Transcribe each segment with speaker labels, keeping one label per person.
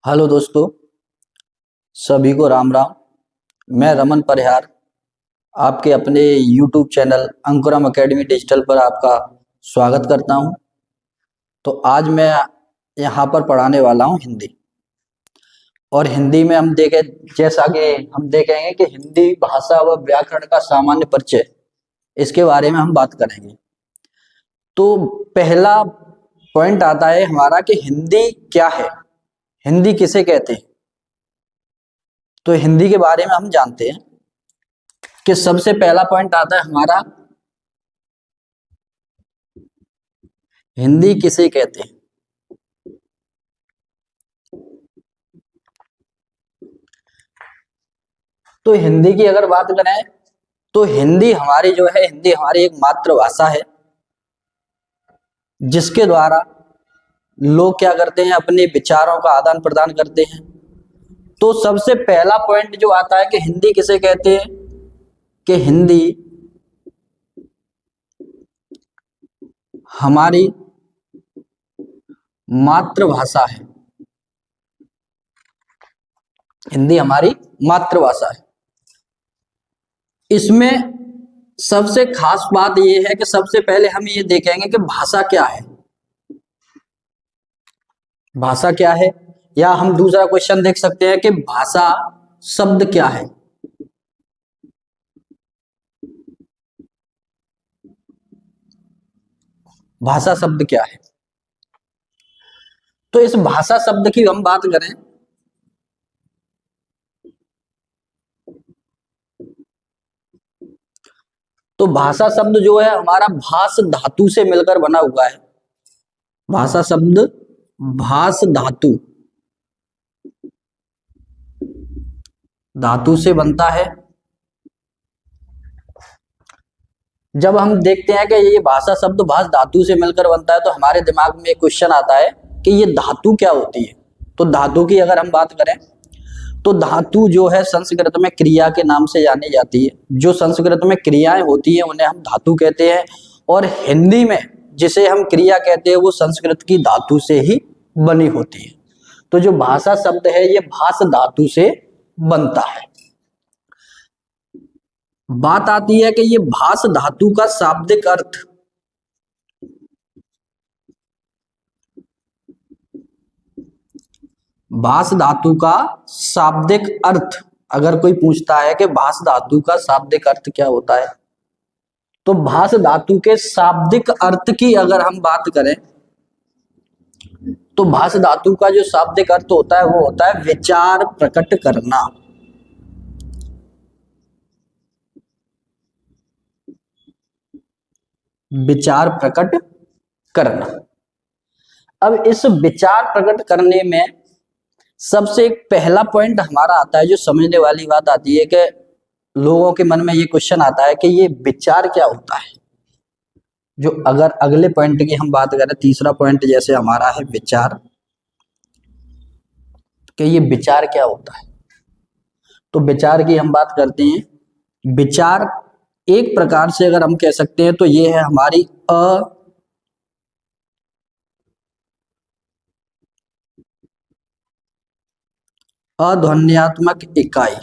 Speaker 1: Hello दोस्तों, सभी को राम राम। मैं रमन परिहार आपके अपने यूट्यूब चैनल अंकुरम एकेडमी डिजिटल पर आपका स्वागत करता हूं। तो आज मैं यहां पर पढ़ाने वाला हूं हिंदी। और हिंदी में हम देखें, जैसा कि हम देखेंगे कि हिंदी भाषा व व्याकरण का सामान्य परिचय, इसके बारे में हम बात करेंगे। तो पहला पॉइंट आता है हमारा कि हिंदी क्या है, हिंदी किसे कहते हैं। तो हिंदी के बारे में हम जानते हैं कि सबसे पहला पॉइंट आता है हमारा, हिंदी किसे कहते हैं। तो हिंदी की अगर बात करें तो हिंदी हमारी जो है, हिंदी हमारी एक मातृभाषा है, जिसके द्वारा लोग क्या करते हैं, अपने विचारों का आदान प्रदान करते हैं। तो सबसे पहला पॉइंट जो आता है कि हिंदी किसे कहते हैं, कि हिंदी हमारी मातृभाषा है। हिंदी हमारी मातृभाषा है। इसमें सबसे खास बात यह है कि सबसे पहले हम ये देखेंगे कि भाषा क्या है। भाषा क्या है, या हम दूसरा क्वेश्चन देख सकते हैं कि भाषा शब्द क्या है। भाषा शब्द क्या है। तो इस भाषा शब्द की हम बात करें तो भाषा शब्द जो है हमारा भाष धातु से मिलकर बना हुआ है। भाषा शब्द भाष धातु धातु से बनता है। जब हम देखते हैं कि ये भाषा शब्द भाष धातु से मिलकर बनता है, तो हमारे दिमाग में एक क्वेश्चन आता है कि ये धातु क्या होती है। तो धातु की अगर हम बात करें तो धातु जो है संस्कृत में क्रिया के नाम से जानी जाती है। जो संस्कृत में क्रियाएं होती हैं उन्हें हम धातु कहते हैं, और हिंदी में जिसे हम क्रिया कहते हैं वो संस्कृत की धातु से ही बनी होती है। तो जो भाषा शब्द है ये भाष धातु से बनता है। बात आती है कि ये भाष धातु का शाब्दिक अर्थ, भाष धातु का शाब्दिक अर्थ, अगर कोई पूछता है कि भाष धातु का शाब्दिक अर्थ क्या होता है, तो भाष धातु के शाब्दिक अर्थ की अगर हम बात करें तो भाष धातु का जो शाब्दिक अर्थ होता है वो होता है विचार प्रकट करना। विचार प्रकट करना। अब इस विचार प्रकट करने में सबसे पहला पॉइंट हमारा आता है, जो समझने वाली बात आती है कि लोगों के मन में ये क्वेश्चन आता है कि ये विचार क्या होता है। जो अगर अगले पॉइंट की हम बात करें, तीसरा पॉइंट जैसे हमारा है विचार, कि ये विचार क्या होता है। तो विचार की हम बात करते हैं। विचार एक प्रकार से अगर हम कह सकते हैं तो ये है हमारी अध्वन्यात्मक इकाई।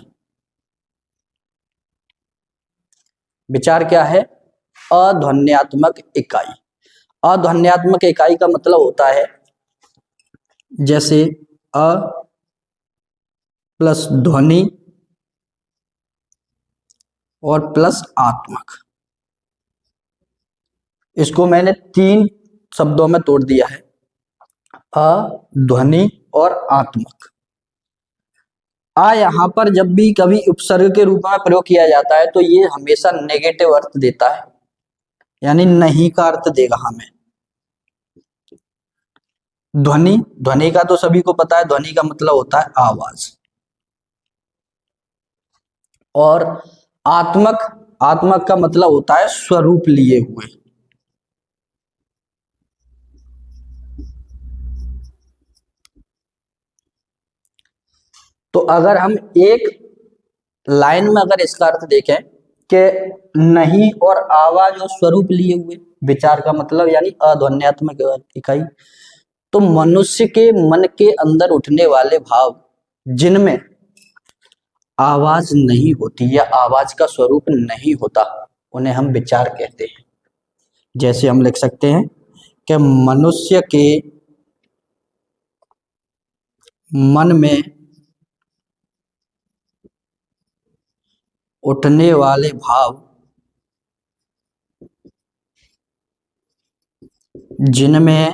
Speaker 1: विचार क्या है? अध्वन्यात्मक इकाई। अध्वन्यात्मक इकाई का मतलब होता है जैसे अ प्लस ध्वनि और प्लस आत्मक। इसको मैंने 3 शब्दों में तोड़ दिया है, अ, ध्वनि और आत्मक। आ यहां पर जब भी कभी उपसर्ग के रूप में प्रयोग किया जाता है तो ये हमेशा नेगेटिव अर्थ देता है, यानी नहीं का अर्थ देगा हमें। ध्वनि, ध्वनि का तो सभी को पता है, ध्वनि का मतलब होता है आवाज। और आत्मक, आत्मक का मतलब होता है स्वरूप लिए हुए। तो अगर हम एक लाइन में अगर इसका अर्थ देखें कि नहीं और आवाज और स्वरूप लिए हुए, विचार का मतलब यानी अध्वन्यात्मक इकाई। तो मनुष्य के मन के अंदर उठने वाले भाव जिनमें आवाज नहीं होती या आवाज का स्वरूप नहीं होता, उन्हें हम विचार कहते हैं। जैसे हम लिख सकते हैं कि मनुष्य के मन में उठने वाले भाव जिनमें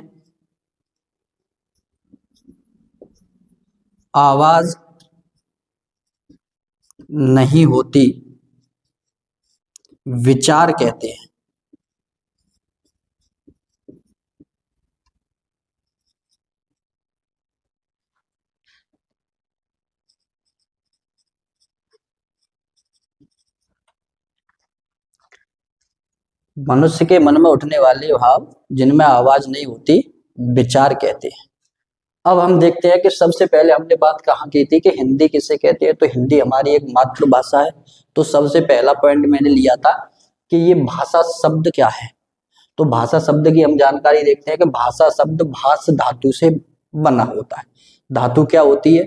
Speaker 1: आवाज नहीं होती, विचार कहते हैं। मनुष्य के मन में उठने वाले भाव जिनमें आवाज नहीं होती, विचार कहते हैं। अब हम देखते हैं कि सबसे पहले हमने बात कहाँ की थी कि हिंदी किसे कहते हैं। तो हिंदी हमारी एक मातृभाषा है। तो सबसे पहला पॉइंट मैंने लिया था कि ये भाषा शब्द क्या है। तो भाषा शब्द की हम जानकारी देखते हैं कि भाषा शब्द भाष धातु से बना होता है। धातु क्या होती है?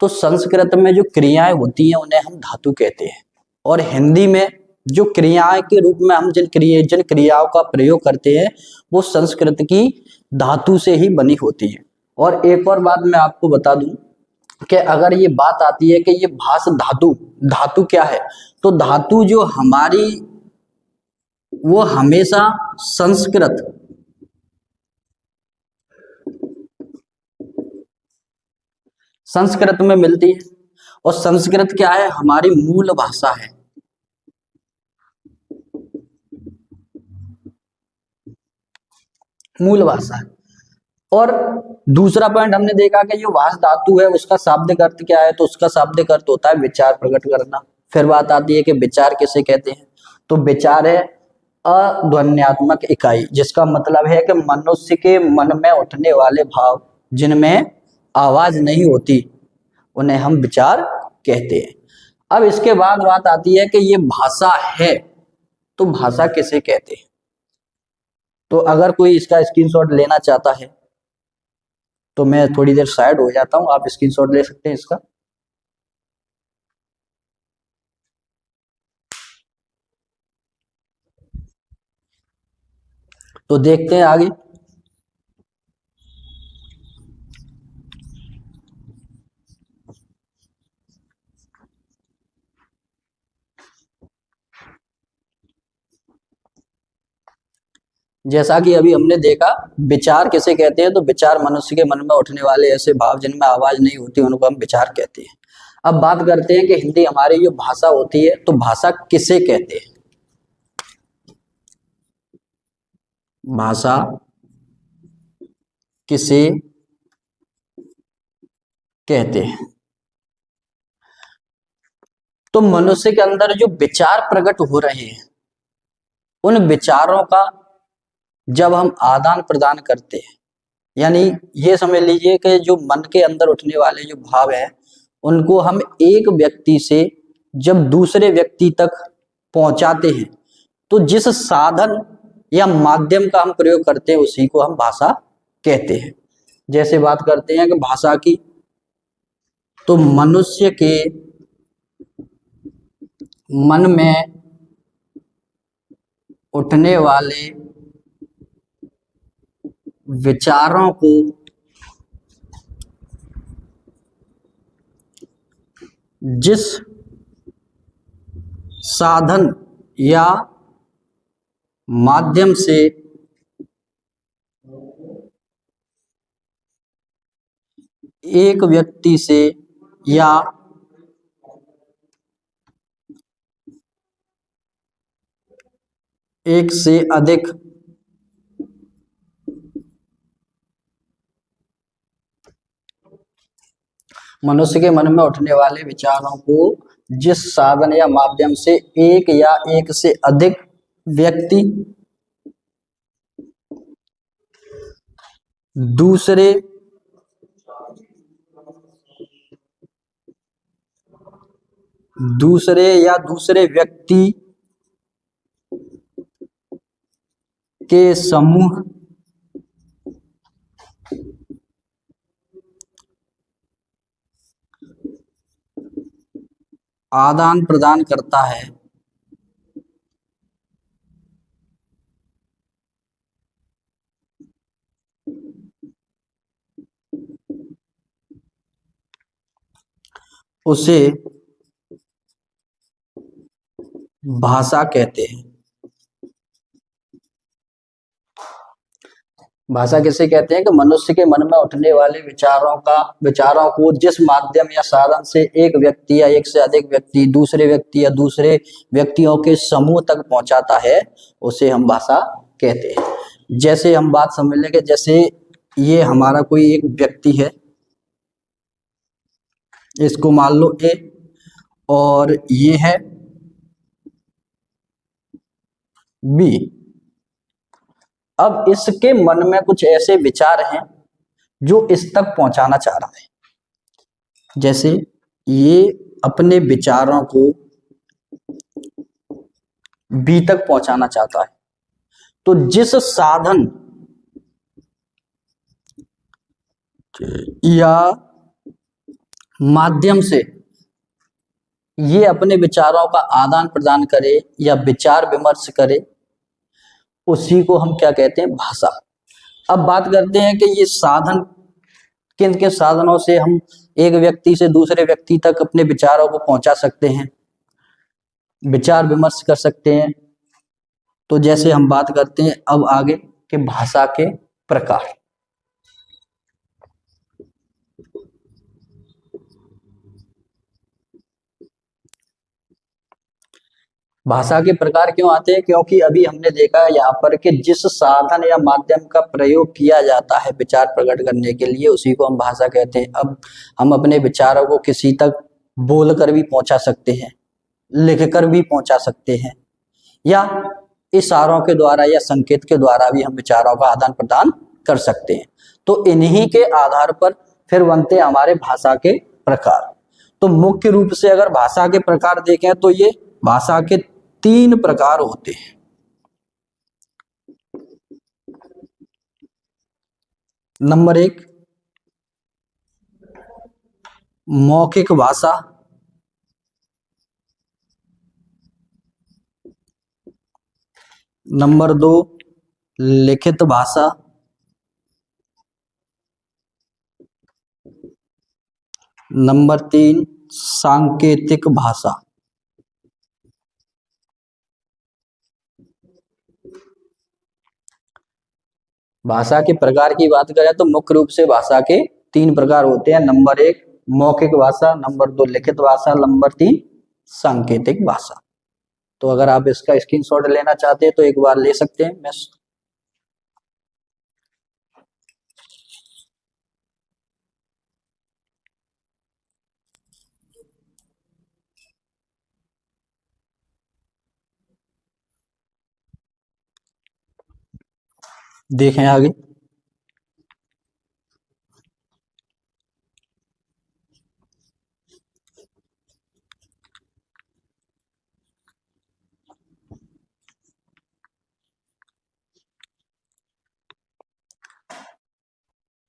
Speaker 1: तो संस्कृत में जो क्रियाएं होती हैं उन्हें हम धातु कहते हैं, और हिंदी में जो क्रियाएं के रूप में हम जिन क्रियाओं का प्रयोग करते हैं वो संस्कृत की धातु से ही बनी होती है। और एक और बात मैं आपको बता दूं कि अगर ये बात आती है कि ये भाष धातु, धातु क्या है, तो धातु जो हमारी वो हमेशा संस्कृत में मिलती है। और संस्कृत क्या है? हमारी मूल भाषा है। मूल भाषा है। और दूसरा पॉइंट हमने देखा कि जो भाष धातु है उसका शाब्दिक अर्थ क्या है? तो उसका शाब्दिक अर्थ होता है विचार प्रकट करना। फिर बात आती है कि विचार किसे कहते हैं। तो विचार है अध्वन्यात्मक इकाई, जिसका मतलब है कि मनुष्य के मन में उठने वाले भाव जिनमें आवाज नहीं होती, उन्हें हम विचार कहते हैं। अब इसके बाद बात आती है कि ये भाषा है, तो भाषा किसे कहते हैं। तो अगर कोई इसका स्क्रीनशॉट लेना चाहता है तो मैं थोड़ी देर साइड हो जाता हूं, आप स्क्रीनशॉट ले सकते हैं इसका। तो देखते हैं आगे। जैसा कि अभी हमने देखा विचार किसे कहते हैं, तो विचार मनुष्य के मन में उठने वाले ऐसे भाव जिनमें आवाज नहीं होती, उनको हम विचार कहते हैं। अब बात करते हैं कि हिंदी हमारी जो भाषा होती है, तो भाषा किसे कहते हैं। भाषा किसे कहते हैं? तो मनुष्य के अंदर जो विचार प्रकट हो रहे हैं, उन विचारों का जब हम आदान प्रदान करते हैं, यानी ये समझ लीजिए कि जो मन के अंदर उठने वाले जो भाव हैं उनको हम एक व्यक्ति से जब दूसरे व्यक्ति तक पहुंचाते हैं, तो जिस साधन या माध्यम का हम प्रयोग करते हैं उसी को हम भाषा कहते हैं। जैसे बात करते हैं कि भाषा की, तो मनुष्य के मन में उठने वाले विचारों को जिस साधन या माध्यम से एक व्यक्ति से या एक से अधिक मनुष्य के मन में उठने वाले विचारों को जिस साधन या माध्यम से एक या एक से अधिक व्यक्ति दूसरे या दूसरे व्यक्ति के समूह आदान प्रदान करता है, उसे भाषा कहते हैं। भाषा किसे कहते हैं कि मनुष्य के मन में उठने वाले विचारों को जिस माध्यम या साधन से एक व्यक्ति या एक से अधिक व्यक्ति दूसरे व्यक्ति या दूसरे व्यक्तियों के समूह तक पहुंचाता है, उसे हम भाषा कहते हैं। जैसे हम बात समझ लें कि जैसे ये हमारा कोई एक व्यक्ति है, इसको मान लो ए, और ये है बी। अब इसके मन में कुछ ऐसे विचार हैं जो इस तक पहुंचाना चाह रहा है। जैसे ये अपने विचारों को बी तक पहुंचाना चाहता है, तो जिस साधन या माध्यम से ये अपने विचारों का आदान प्रदान करे या विचार विमर्श करे, उसी को हम क्या कहते हैं? भाषा। अब बात करते हैं कि ये साधन किन किन साधनों से हम एक व्यक्ति से दूसरे व्यक्ति तक अपने विचारों को पहुंचा सकते हैं, विचार विमर्श कर सकते हैं। तो जैसे हम बात करते हैं अब आगे कि भाषा के प्रकार। भाषा के प्रकार क्यों आते हैं? क्योंकि अभी हमने देखा यहाँ पर कि जिस साधन या माध्यम का प्रयोग किया जाता है विचार प्रकट करने के लिए, उसी को हम भाषा कहते हैं। अब हम अपने विचारों को किसी तक बोलकर भी पहुंचा सकते हैं, लिखकर भी पहुंचा सकते हैं, या इशारों के द्वारा या संकेत के द्वारा भी हम विचारों का आदान प्रदान कर सकते हैं। तो इन्हीं के आधार पर फिर बनते हैं हमारे भाषा के प्रकार। तो मुख्य रूप से अगर भाषा के प्रकार देखें तो ये भाषा के 3 प्रकार होते हैं। नंबर 1 मौखिक भाषा, नंबर 2 लिखित भाषा, नंबर 3 सांकेतिक भाषा। भाषा के प्रकार की बात करें तो मुख्य रूप से भाषा के 3 प्रकार होते हैं। नंबर 1 मौखिक भाषा, नंबर 2 लिखित भाषा, नंबर 3 सांकेतिक भाषा। तो अगर आप इसका स्क्रीनशॉट लेना चाहते हैं तो एक बार ले सकते हैं। मैं देखें आगे।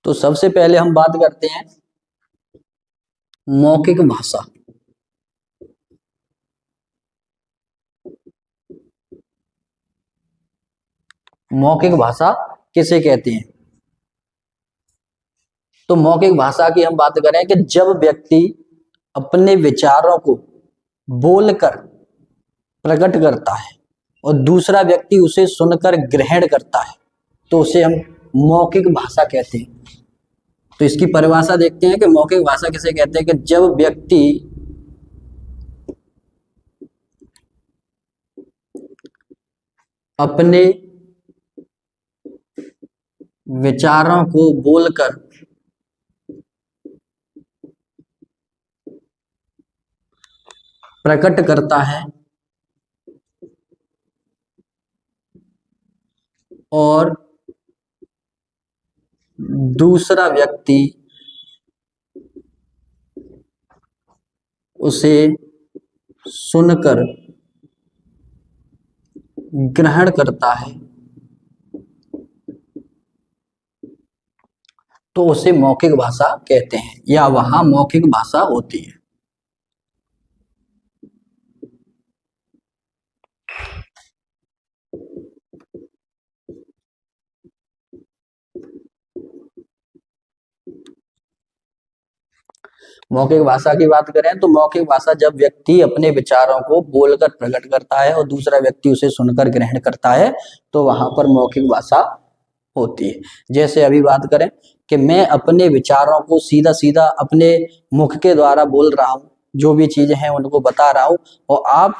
Speaker 1: तो सबसे पहले हम बात करते हैं मौखिक भाषा। मौखिक भाषा किसे कहते हैं? तो मौखिक भाषा की हम बात करें कि जब व्यक्ति अपने विचारों को बोलकर प्रकट करता है और दूसरा व्यक्ति उसे सुनकर ग्रहण करता है, तो उसे हम मौखिक भाषा कहते हैं। तो इसकी परिभाषा देखते हैं कि मौखिक भाषा किसे कहते हैं कि जब व्यक्ति अपने विचारों को बोलकर प्रकट करता है और दूसरा व्यक्ति उसे सुनकर ग्रहण करता है, तो उसे मौखिक भाषा कहते हैं या वहां मौखिक भाषा होती है। मौखिक भाषा की बात करें तो मौखिक भाषा जब व्यक्ति अपने विचारों को बोलकर प्रकट करता है और दूसरा व्यक्ति उसे सुनकर ग्रहण करता है तो वहां पर मौखिक भाषा होती है। जैसे अभी बात करें कि मैं अपने विचारों को सीधा सीधा अपने मुख के द्वारा बोल रहा हूँ, जो भी चीजें हैं उनको बता रहा हूँ, और आप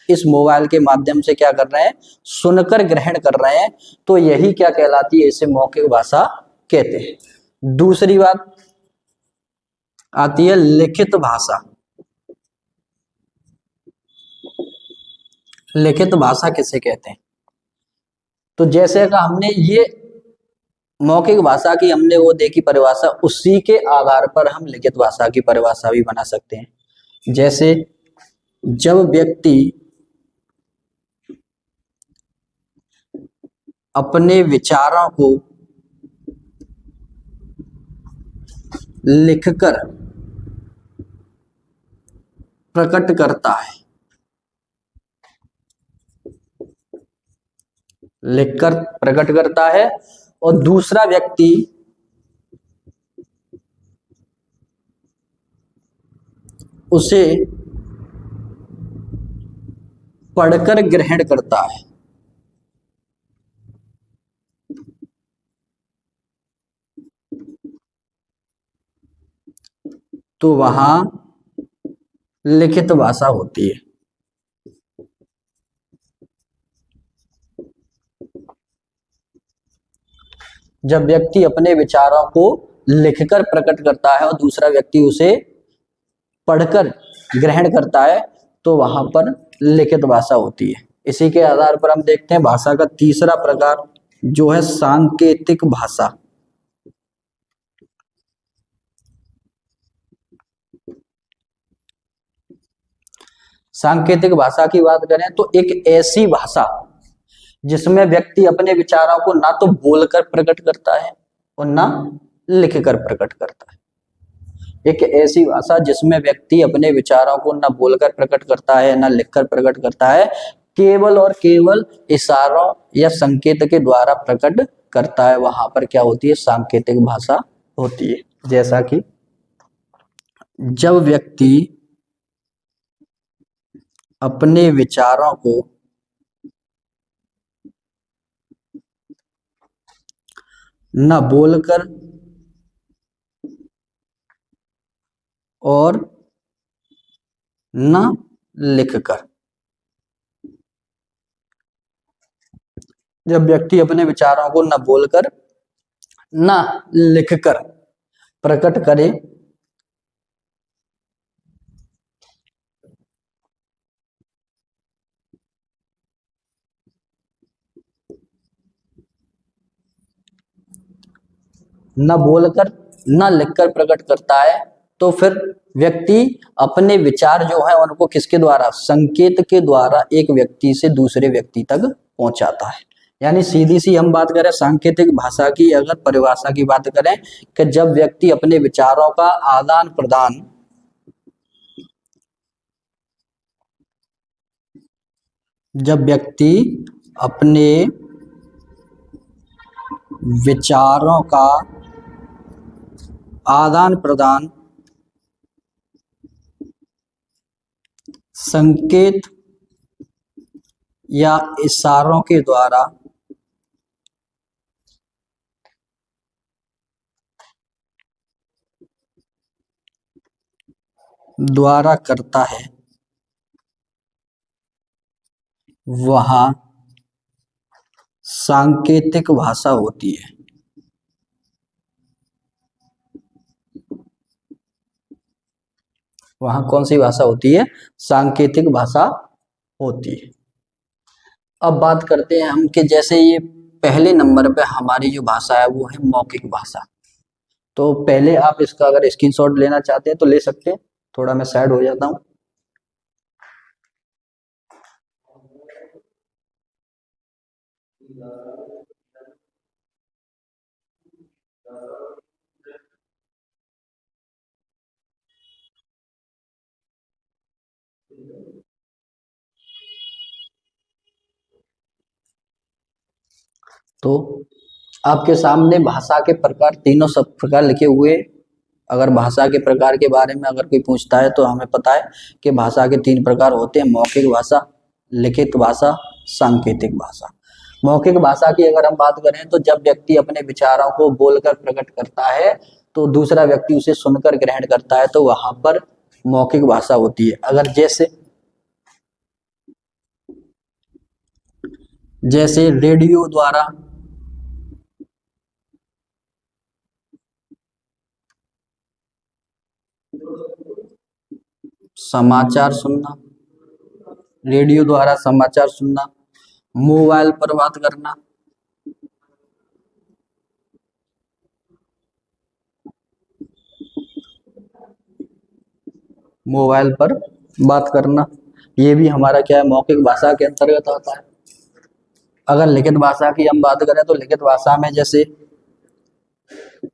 Speaker 1: इस मोबाइल के माध्यम से क्या कर रहे हैं, सुनकर ग्रहण कर रहे हैं, तो यही क्या कहलाती है, इसे मौखिक भाषा कहते हैं। दूसरी बात आती है लिखित भाषा। लिखित भाषा किसे कहते हैं? तो जैसे का हमने ये मौखिक भाषा की हमने वो देखी परिभाषा, उसी के आधार पर हम लिखित भाषा की परिभाषा भी बना सकते हैं। जैसे जब व्यक्ति अपने विचारों को लिखकर प्रकट करता है, लिखकर प्रकट करता है, और दूसरा व्यक्ति उसे पढ़कर ग्रहण करता है, तो वहां लिखित भाषा होती है। जब व्यक्ति अपने विचारों को लिखकर प्रकट करता है और दूसरा व्यक्ति उसे पढ़कर ग्रहण करता है तो वहां पर लिखित भाषा होती है। इसी के आधार पर हम देखते हैं भाषा का तीसरा प्रकार जो है सांकेतिक भाषा। सांकेतिक भाषा की बात करें तो एक ऐसी भाषा जिसमें व्यक्ति अपने विचारों को ना तो बोलकर प्रकट करता है और ना लिखकर प्रकट करता है। एक ऐसी भाषा जिसमें व्यक्ति अपने विचारों को ना बोलकर प्रकट करता है ना लिखकर प्रकट करता है, केवल और केवल इशारों या संकेत के द्वारा प्रकट करता है, वहां पर क्या होती है, सांकेतिक भाषा होती है। जैसा कि जब व्यक्ति अपने विचारों को न बोलकर और न लिखकर, जब व्यक्ति अपने विचारों को न बोलकर न लिखकर प्रकट करे न बोलकर न लिखकर प्रकट करता है, तो फिर व्यक्ति अपने विचार जो है उनको किसके द्वारा, संकेत के द्वारा एक व्यक्ति से दूसरे व्यक्ति तक पहुंचाता है। यानी सीधी सी हम बात करें सांकेतिक भाषा की, अगर परिभाषा की बात करें कि जब व्यक्ति अपने विचारों का आदान प्रदान जब व्यक्ति अपने विचारों का आदान प्रदान संकेत या इशारों के द्वारा करता है, वहां सांकेतिक भाषा होती है। वहां कौन सी भाषा होती है, सांकेतिक भाषा होती है। अब बात करते हैं हम कि जैसे ये पहले नंबर पे हमारी जो भाषा है वो है मौखिक भाषा। तो पहले आप इसका अगर स्क्रीनशॉट लेना चाहते हैं तो ले सकते हैं, थोड़ा मैं साइड हो जाता हूं। तो आपके सामने भाषा के प्रकार तीनों सब प्रकार लिखे हुए। अगर भाषा के प्रकार के बारे में अगर कोई पूछता है तो हमें पता है कि भाषा के 3 प्रकार होते हैं: मौखिक भाषा, लिखित भाषा, सांकेतिक भाषा। मौखिक भाषा की अगर हम बात करें तो जब व्यक्ति अपने विचारों को बोलकर प्रकट करता है तो दूसरा व्यक्ति उसे सुनकर ग्रहण करता है, तो वहां पर मौखिक भाषा होती है। अगर जैसे जैसे रेडियो द्वारा समाचार सुनना, रेडियो द्वारा समाचार सुनना, मोबाइल पर बात करना, मोबाइल पर बात करना, ये भी हमारा क्या है, मौखिक भाषा के अंतर्गत आता है। अगर लिखित भाषा की हम बात करें तो लिखित भाषा में जैसे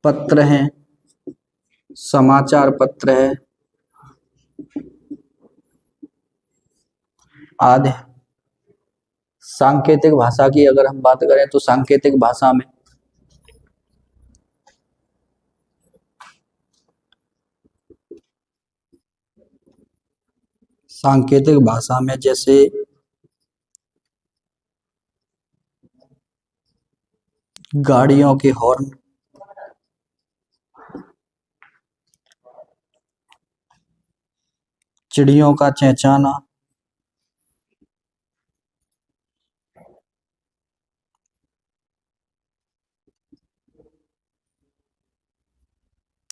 Speaker 1: पत्र हैं, समाचार पत्र है आदि। सांकेतिक भाषा की अगर हम बात करें तो सांकेतिक भाषा में जैसे गाड़ियों के हॉर्न, चिड़ियों का चहचहाना,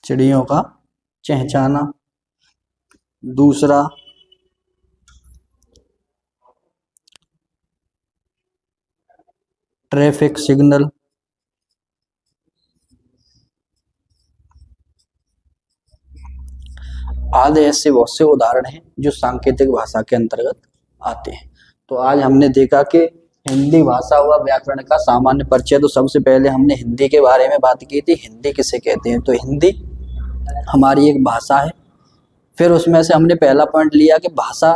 Speaker 1: चिड़ियों का चहचहाना। दूसरा ट्रैफिक सिग्नल, आदि ऐसे बहुत से उदाहरण हैं जो सांकेतिक भाषा के अंतर्गत आते हैं। तो आज हमने देखा कि हिंदी भाषा व व्याकरण का सामान्य परिचय। तो सबसे पहले हमने हिंदी के बारे में बात की थी, हिंदी किसे कहते हैं। तो हिंदी हमारी एक भाषा है। फिर उसमें से हमने पहला पॉइंट लिया कि भाषा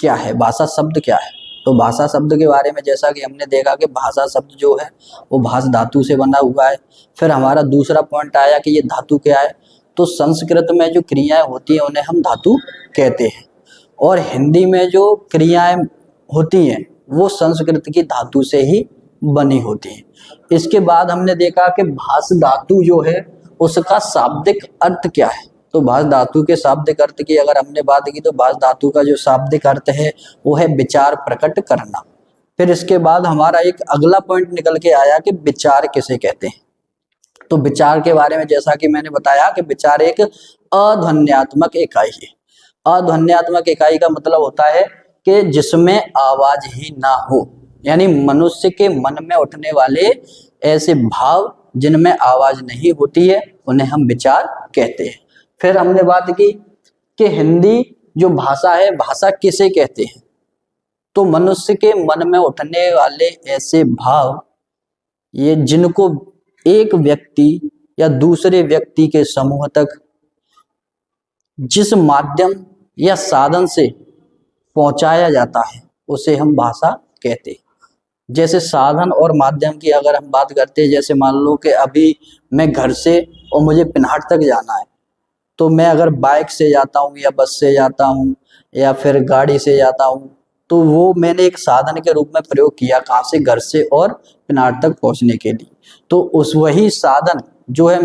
Speaker 1: क्या है, भाषा शब्द क्या है। तो भाषा शब्द के बारे में जैसा कि हमने देखा कि भाषा शब्द जो है वो भाष धातु से बना हुआ है। फिर हमारा दूसरा पॉइंट आया कि ये धातु क्या है। तो संस्कृत में जो क्रियाएं होती हैं उन्हें हम धातु कहते हैं, और हिंदी में जो क्रियाएं होती हैं वो संस्कृत की धातु से ही बनी होती हैं। इसके बाद हमने देखा कि भाष धातु जो है उसका शाब्दिक अर्थ क्या है। तो भाष धातु के शाब्दिक अर्थ की अगर हमने बात की तो भाष धातु का जो शाब्दिक अर्थ है वो है विचार प्रकट करना। फिर इसके बाद हमारा एक अगला पॉइंट निकल के आया कि विचार किसे कहते हैं। तो विचार के बारे में जैसा कि मैंने बताया कि विचार एक अध्वन्यात्मक इकाई है। अध्वन्यात्मक इकाई का मतलब होता है कि जिसमें आवाज ही ना हो, यानी मनुष्य के मन में उठने वाले ऐसे भाव जिनमें आवाज नहीं होती है उन्हें हम विचार कहते हैं। फिर हमने बात की कि हिंदी जो भाषा है भाषा किसे कहते हैं। तो मनुष्य के मन में उठने वाले ऐसे भाव ये जिनको एक व्यक्ति या दूसरे व्यक्ति के समूह तक जिस माध्यम या साधन से पहुंचाया जाता है उसे हम भाषा कहते हैं। जैसे साधन और माध्यम की अगर हम बात करते हैं, जैसे मान लो कि अभी मैं घर से और मुझे पिनहाट तक जाना है, तो मैं अगर बाइक से जाता हूँ या बस से जाता हूँ या फिर गाड़ी से जाता हूँ तो वो मैंने एक साधन के रूप में प्रयोग किया, कहाँ से, घर से और पिनहाट तक पहुँचने के लिए। तो उस वही साधन जो है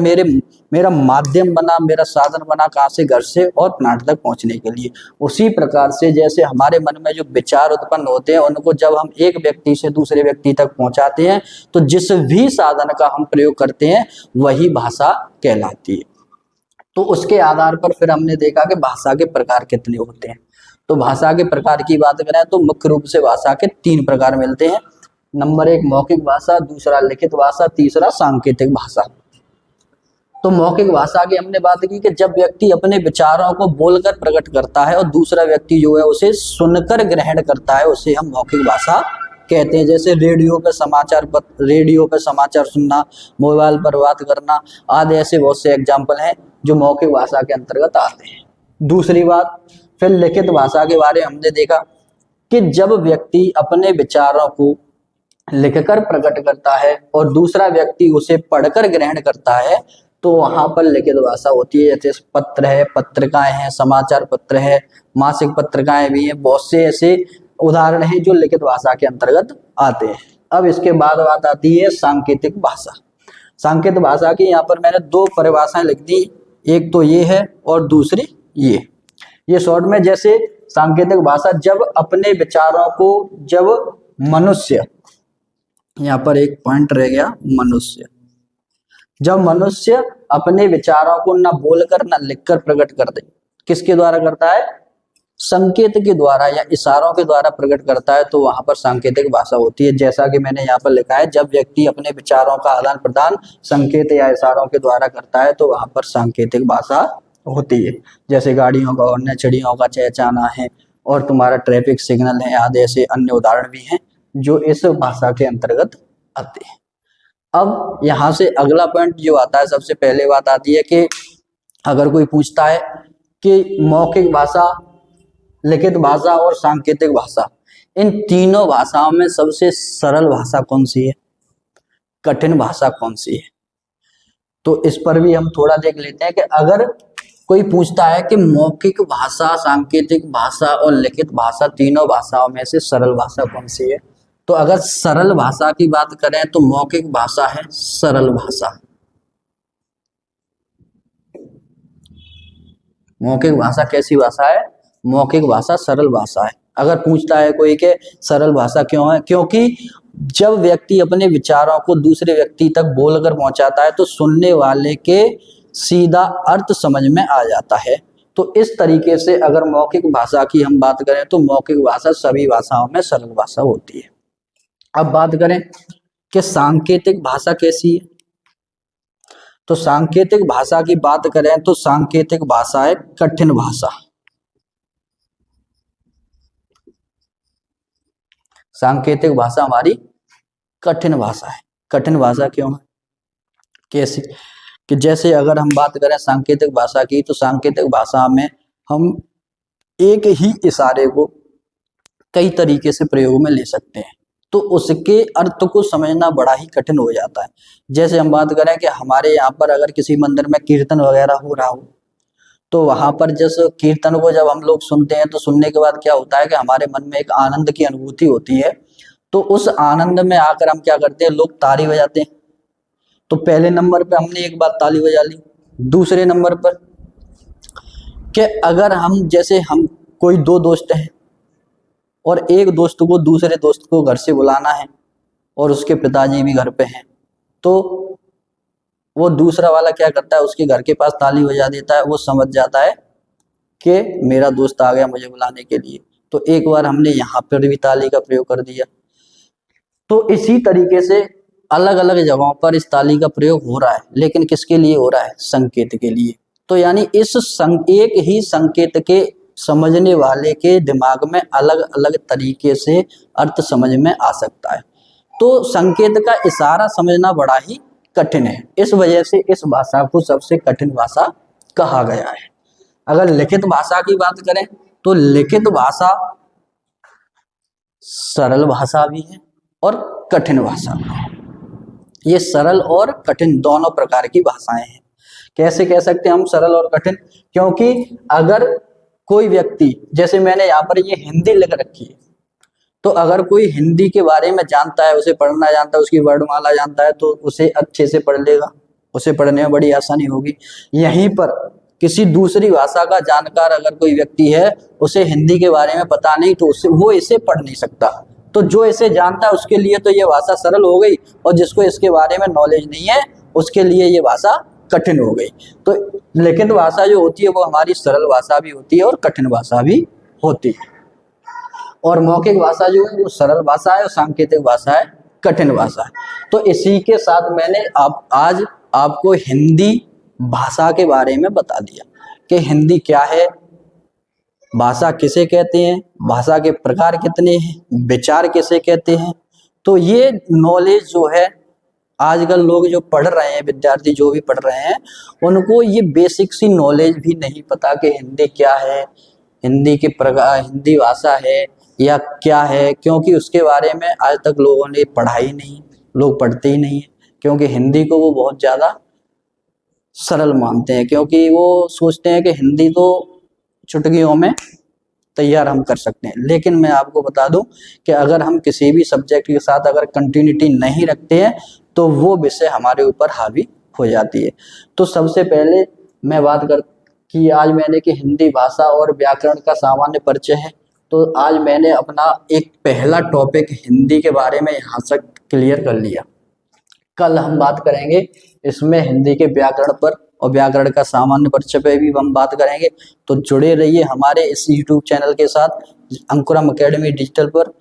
Speaker 1: मेरा माध्यम बना, मेरा साधन बना, कहाँ से, घर से और पिनहाट तक पहुँचने के लिए। उसी प्रकार से जैसे हमारे मन में जो विचार उत्पन्न होते हैं उनको जब हम एक व्यक्ति से दूसरे व्यक्ति तक पहुँचाते हैं तो जिस भी साधन का हम प्रयोग करते हैं वही भाषा कहलाती है। तो उसके आधार पर फिर हमने देखा कि भाषा के प्रकार कितने होते हैं। तो भाषा के प्रकार की बात करें तो मुख्य रूप से भाषा के 3 प्रकार मिलते हैं। नंबर 1 मौखिक भाषा, दूसरा लिखित भाषा, तीसरा सांकेतिक भाषा। तो मौखिक भाषा की हमने बात की कि जब व्यक्ति अपने विचारों को बोलकर प्रकट करता है और दूसरा व्यक्ति जो है उसे सुनकर ग्रहण करता है उसे हम मौखिक भाषा कहते हैं। जैसे रेडियो पे समाचार सुनना, मोबाइल पर बात करना आदि ऐसे बहुत से एग्जाम्पल हैं जो मौखिक भाषा के अंतर्गत आते हैं। दूसरी बात, फिर लिखित भाषा के बारे में हमने देखा कि जब व्यक्ति अपने विचारों को लिखकर प्रकट करता है और दूसरा व्यक्ति उसे पढ़कर ग्रहण करता है तो वहां पर लिखित भाषा होती है। जैसे पत्र है, पत्रिकाएं हैं, समाचार पत्र है, मासिक पत्रिकाएं भी हैं, बहुत से ऐसे उदाहरण हैं जो लिखित भाषा के अंतर्गत आते हैं। अब इसके बाद बात आती है सांकेतिक भाषा। सांकेतिक भाषा की यहाँ पर मैंने दो परिभाषाएं लिख दी, एक तो ये है और दूसरी ये शॉर्ट में। जैसे सांकेतिक भाषा, जब अपने विचारों को, जब मनुष्य, यहाँ पर एक पॉइंट रह गया, मनुष्य, जब मनुष्य अपने विचारों को न बोलकर न लिखकर प्रकट कर दे, किसके द्वारा करता है? संकेत के द्वारा या इशारों के द्वारा प्रकट करता है, तो वहां पर सांकेतिक भाषा होती है। जैसा कि मैंने यहाँ पर लिखा है, जब व्यक्ति अपने विचारों का आदान प्रदान संकेत या इशारोों के द्वारा करता है तो वहां पर सांकेतिक भाषा होती है। जैसे गाड़ियों का हॉर्न है, चिड़ियों का चहचहाना है और तुम्हारा ट्रैफिक सिग्नल है, आदि ऐसे अन्य उदाहरण भी हैं जो इस भाषा के अंतर्गत आते हैं। अब यहाँ से अगला पॉइंट जो आता है, सबसे पहले बात आती है कि अगर कोई पूछता है कि मौखिक भाषा, लिखित भाषा और सांकेतिक भाषा, इन तीनों भाषाओं में सबसे सरल भाषा कौन सी है, कठिन भाषा कौन सी है? तो इस पर भी हम थोड़ा देख लेते हैं कि अगर कोई पूछता है कि मौखिक भाषा, सांकेतिक भाषा और लिखित भाषा, तीनों भाषाओं में से सरल भाषा कौन सी है, तो अगर सरल भाषा की बात करें तो मौखिक भाषा है सरल भाषा। मौखिक भाषा कैसी भाषा है? मौखिक भाषा सरल भाषा है। अगर पूछता है कोई कि सरल भाषा क्यों है, क्योंकि जब व्यक्ति अपने विचारों को दूसरे व्यक्ति तक बोलकर पहुंचाता है तो सुनने वाले के सीधा अर्थ समझ में आ जाता है। तो इस तरीके से अगर मौखिक भाषा की हम बात करें तो मौखिक भाषा सभी भाषाओं में सरल भाषा होती है। अब बात करें कि सांकेतिक भाषा कैसी है, तो सांकेतिक भाषा की बात करें तो सांकेतिक भाषा है कठिन भाषा। सांकेतिक भाषा हमारी कठिन भाषा है। कठिन भाषा क्यों है, कैसी? कि जैसे अगर हम बात करें सांकेतिक भाषा की, तो सांकेतिक भाषा में हम एक ही इशारे को कई तरीके से प्रयोग में ले सकते हैं, तो उसके अर्थ को समझना बड़ा ही कठिन हो जाता है। जैसे हम बात करें कि हमारे यहाँ पर अगर किसी मंदिर में कीर्तन वगैरह हो रहा हो, तो वहां पर जिस कीर्तन को जब हम लोग सुनते हैं तो सुनने के बाद क्या होता है कि हमारे मन में एक आनंद की अनुभूति होती है। तो उस आनंद में आकर हम क्या करते हैं, लोग ताली बजाते हैं। तो पहले नंबर पे हमने एक बार ताली बजा ली। दूसरे नंबर पर कि अगर हम, जैसे हम कोई दो दोस्त हैं और एक दोस्त को दूसरे दोस्त को घर से बुलाना है और उसके पिताजी भी घर पे हैं, तो वो दूसरा वाला क्या करता है, उसके घर के पास ताली बजा देता है। वो समझ जाता है कि मेरा दोस्त आ गया मुझे बुलाने के लिए। तो एक बार हमने यहाँ पर भी ताली का प्रयोग कर दिया। तो इसी तरीके से अलग अलग जगहों पर इस ताली का प्रयोग हो रहा है, लेकिन किसके लिए हो रहा है? संकेत के लिए। तो यानी इस एक ही संकेत के समझने वाले के दिमाग में अलग अलग तरीके से अर्थ समझ में आ सकता है। तो संकेत का इशारा समझना बड़ा ही कठिन है। इस वजह से इस भाषा को सबसे कठिन भाषा कहा गया है। अगर लिखित भाषा की बात करें तो लिखित भाषा सरल भाषा भी है और कठिन भाषा भी है। ये सरल और कठिन दोनों प्रकार की भाषाएं हैं। कैसे कह सकते हैं हम सरल और कठिन? क्योंकि अगर कोई व्यक्ति, जैसे मैंने यहाँ पर ये हिंदी लिख रखी है, तो अगर कोई हिंदी के बारे में जानता है, उसे पढ़ना जानता है, उसकी वर्णमाला जानता है, तो उसे अच्छे से पढ़ लेगा, उसे पढ़ने में बड़ी आसानी होगी। यहीं पर किसी दूसरी भाषा का जानकार अगर कोई व्यक्ति है, उसे हिंदी के बारे में पता नहीं, तो उससे वो इसे पढ़ नहीं सकता। तो जो इसे जानता है उसके लिए तो ये भाषा सरल हो गई, और जिसको इसके बारे में नॉलेज नहीं है उसके लिए ये भाषा कठिन हो गई। तो लिखित भाषा जो होती है वो हमारी सरल भाषा भी होती है और कठिन भाषा भी होती है। और मौखिक भाषा जो है वो सरल भाषा है और सांकेतिक भाषा है कठिन भाषा है। तो इसी के साथ मैंने आज आपको हिंदी भाषा के बारे में बता दिया कि हिंदी क्या है, भाषा किसे कहते हैं, भाषा के प्रकार कितने हैं, विचार किसे कहते हैं। तो ये नॉलेज जो है आजकल लोग जो पढ़ रहे हैं, विद्यार्थी जो भी पढ़ रहे हैं, उनको ये बेसिक सी नॉलेज भी नहीं पता कि हिंदी क्या है, हिंदी की हिंदी भाषा है या क्या है, क्योंकि उसके बारे में आज तक लोगों ने पढ़ा ही नहीं, लोग पढ़ते ही नहीं है, क्योंकि हिंदी को वो बहुत ज़्यादा सरल मानते हैं, क्योंकि वो सोचते हैं कि हिंदी तो चुटकियों में तैयार हम कर सकते हैं। लेकिन मैं आपको बता दूं कि अगर हम किसी भी सब्जेक्ट के साथ अगर कंटिन्यूटी नहीं रखते हैं तो वो विषय हमारे ऊपर हावी हो जाती है। तो सबसे पहले मैं बात कर कि आज मैंने कि हिंदी भाषा और व्याकरण का सामान्य परिचय है, तो आज मैंने अपना एक पहला टॉपिक हिंदी के बारे में यहाँ तक क्लियर कर लिया। कल हम बात करेंगे इसमें हिंदी के व्याकरण पर और व्याकरण का सामान्य परिचय पे भी हम बात करेंगे। तो जुड़े रहिए हमारे इस यूट्यूब चैनल के साथ अंकुरम एकेडमी डिजिटल पर।